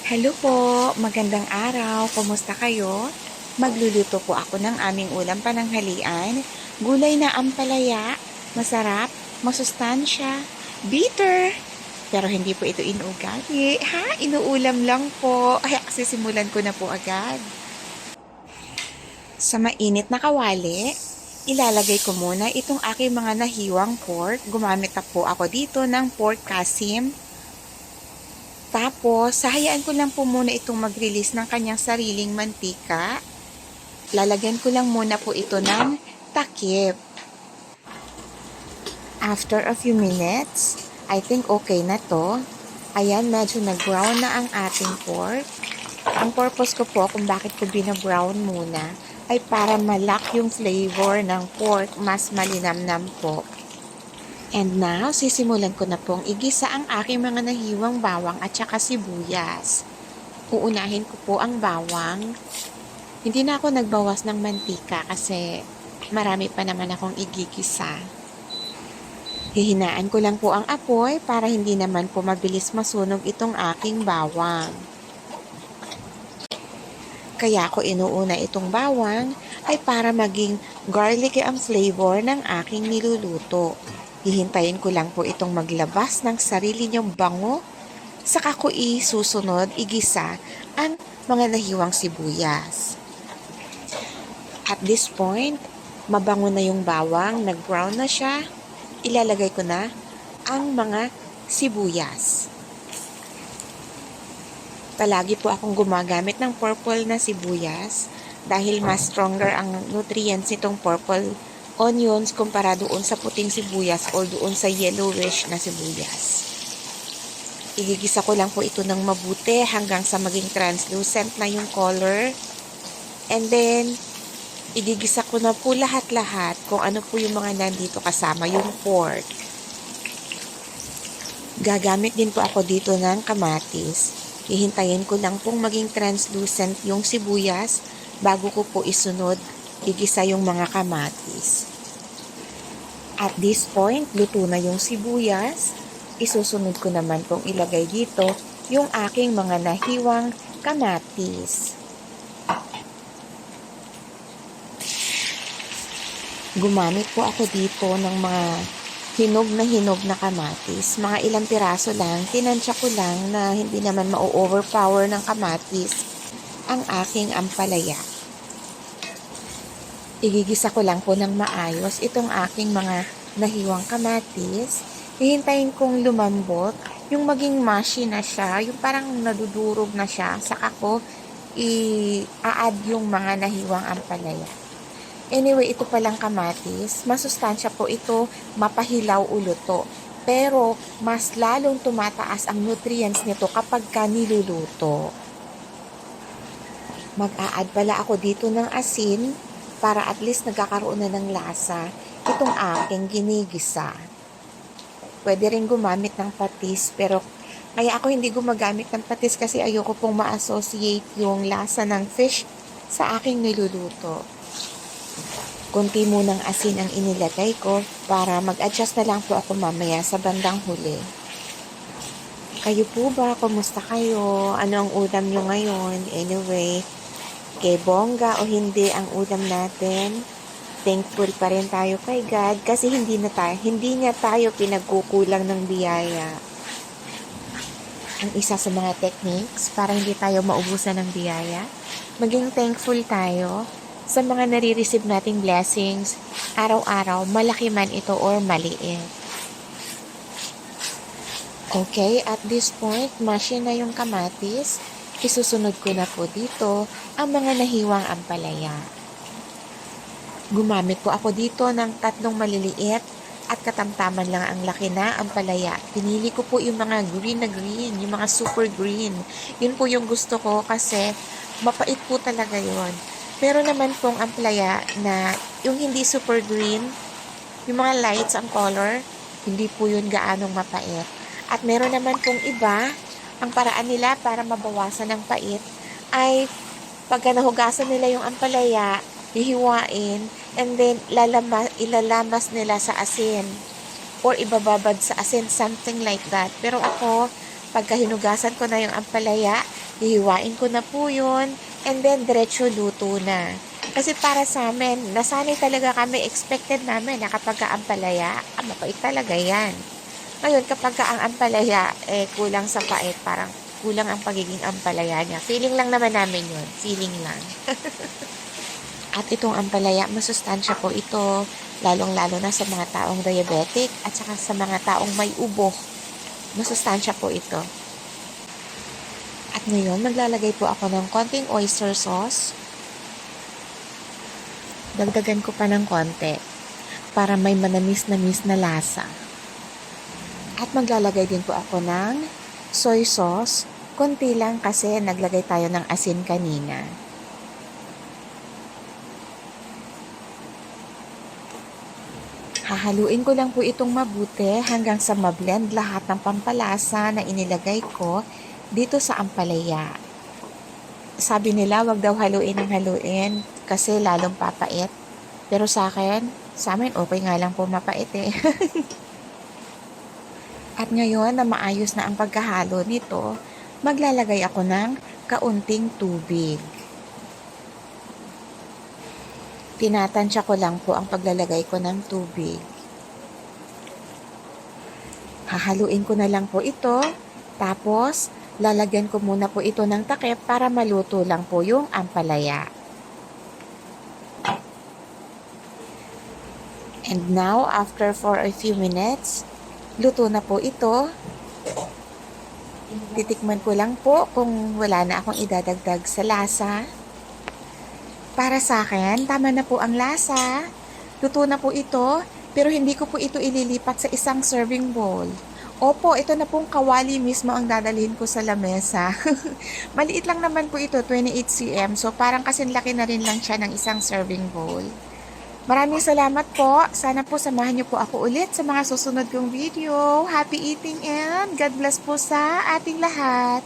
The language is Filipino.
Hello po, magandang araw. Kumusta kayo? Magluluto po ako ng aming ulam pananghalian. Gulay na ampalaya, masarap, masustansya, bitter. Pero hindi po ito inuugali. Ha? Inuulam lang po. Ay, sisimulan ko na po agad. Sa mainit na kawali, ilalagay ko muna itong aking mga nahiwang pork. Gumamit na po ako dito ng pork kasim. Tapos, hahayaan ko lang po muna itong mag-release ng kanyang sariling mantika. Lalagyan ko lang muna po ito ng takip. After a few minutes, I think okay na to. Ayan, medyo nag-brown na ang ating pork. Ang purpose ko po kung bakit ko binabrown muna ay para malak yung flavor ng pork, mas malinamnam po. And now, sisimulan ko na pong igisa ang aking mga nahiwang bawang at saka sibuyas. Uunahin ko po ang bawang. Hindi na ako nagbawas ng mantika kasi marami pa naman akong igigisa. Hihinaan ko lang po ang apoy para hindi naman po mabilis masunog itong aking bawang. Kaya ko inuuna itong bawang ay para maging garlicky ang flavor ng aking niluluto. Hihintayin ko lang po itong maglabas ng sarili niyang bango. Saka ko susunod igisa ang mga nahiwang sibuyas. At this point, mabango na yung bawang, nag-brown na siya. Ilalagay ko na ang mga sibuyas. Palagi po akong gumagamit ng purple na sibuyas dahil mas stronger ang nutrients nitong purple onions kumpara doon sa puting sibuyas o doon sa yellowish na sibuyas. Igigisa ko lang po ito ng mabuti hanggang sa maging translucent na yung color. And then, igigisa ko na po lahat-lahat kung ano po yung mga nandito kasama yung pork. Gagamit din po ako dito ng kamatis. Hihintayin ko lang pong maging translucent yung sibuyas bago ko po isunod igisa yung mga kamatis. At this point, luto na yung sibuyas. Isusunod ko naman pong ilagay dito yung aking mga nahiwang kamatis. Gumamit po ako dito ng mga hinog na kamatis. Mga ilang piraso lang, tinansya ko lang na hindi naman ma-overpower ng kamatis ang aking ampalaya. Igigisa ko lang po ng maayos itong aking mga nahiwang kamatis. Hihintayin kong lumambot, yung maging mushy na siya, yung parang nadudurog na siya, saka ko i-add yung mga nahiwang ampalaya. Anyway, ito palang kamatis, masustansya po ito, mapahilaw uluto. Pero, mas lalong tumataas ang nutrients nito kapag niluluto. Mag-a-add pala ako dito ng asin, para at least nagkakaroon na ng lasa itong aking ginigisa. Pwede rin gumamit ng patis, pero kaya ako hindi gumagamit ng patis kasi ayoko pong ma-associate yung lasa ng fish sa aking niluluto. Kunti munang asin ang inilagay ko para mag-adjust na lang po ako mamaya sa bandang huli. Kayo po ba? Kumusta kayo? Ano ang ulam nyo ngayon? Anyway, kay bongga o hindi ang ulam natin, thankful pa rin tayo kay God kasi hindi niya tayo pinagkukulang ng biyaya. Ang isa sa mga techniques para hindi tayo maubusan ng biyaya, maging thankful tayo sa mga nare-receive nating blessings araw-araw, malaki man ito or maliit. Okay, at this point, masya na yung kamatis. Isusunod ko na po dito ang mga nahiwang ampalaya. Gumamit po ako dito ng 3 maliliit at katamtaman lang ang laki na ampalaya. Pinili ko po yung mga green na green, yung mga super green. Yun po yung gusto ko kasi mapait po talaga yun. Pero naman pong ampalaya na yung hindi super green, yung mga lights ang color, hindi po yun gaanong mapait. At meron naman pong iba, ang paraan nila para mabawasan ng pait ay pagka nahugasan nila yung ampalaya, hihiwain, and then ilalamas nila sa asin or ibababad sa asin, something like that. Pero ako, Pagka hinugasan ko na yung ampalaya, hihiwain ko na po yun, and then diretso luto na. Kasi para sa amin, nasanay talaga kami, expected namin na kapag ampalaya, mapait talaga yan. Ngayon, kapag ang ampalaya, kulang sa pait, parang kulang ang pagiging ampalaya niya. Feeling lang naman namin yun. Feeling lang. At itong ampalaya, masustansya po ito, lalong-lalo na sa mga taong diabetic at saka sa mga taong may ubo. Masustansya po ito. At ngayon, maglalagay po ako ng konting oyster sauce. Dagdagan ko pa ng konti para may manamis-namis na lasa. At maglalagay din po ako ng soy sauce. Konti lang kasi naglagay tayo ng asin kanina. Hahaluin ko lang po itong mabuti hanggang sa mablend lahat ng pampalasa na inilagay ko dito sa ampalaya. Sabi nila wag daw haluin ng haluin kasi lalong papait. Pero sa amin okay nga lang po mapait eh. At ngayon na maayos na ang pagkahalo nito, maglalagay ako ng kaunting tubig. Tinatansya ko lang po ang paglalagay ko ng tubig. Hahaluin ko na lang po ito, tapos lalagyan ko muna po ito ng takip para maluto lang po yung ampalaya. And now, after for a few minutes, luto na po ito. Titikman ko lang po kung wala na akong idadagdag sa lasa. Para sa akin, tama na po ang lasa. Luto na po ito, pero hindi ko po ito ililipat sa isang serving bowl. Opo, ito na pong kawali mismo ang dadalhin ko sa lamesa. Maliit lang naman po ito, 28 cm. So parang kasinlaki na rin lang siya ng isang serving bowl. Maraming salamat po. Sana po samahan niyo po ako ulit sa mga susunod kong video. Happy eating and God bless po sa ating lahat.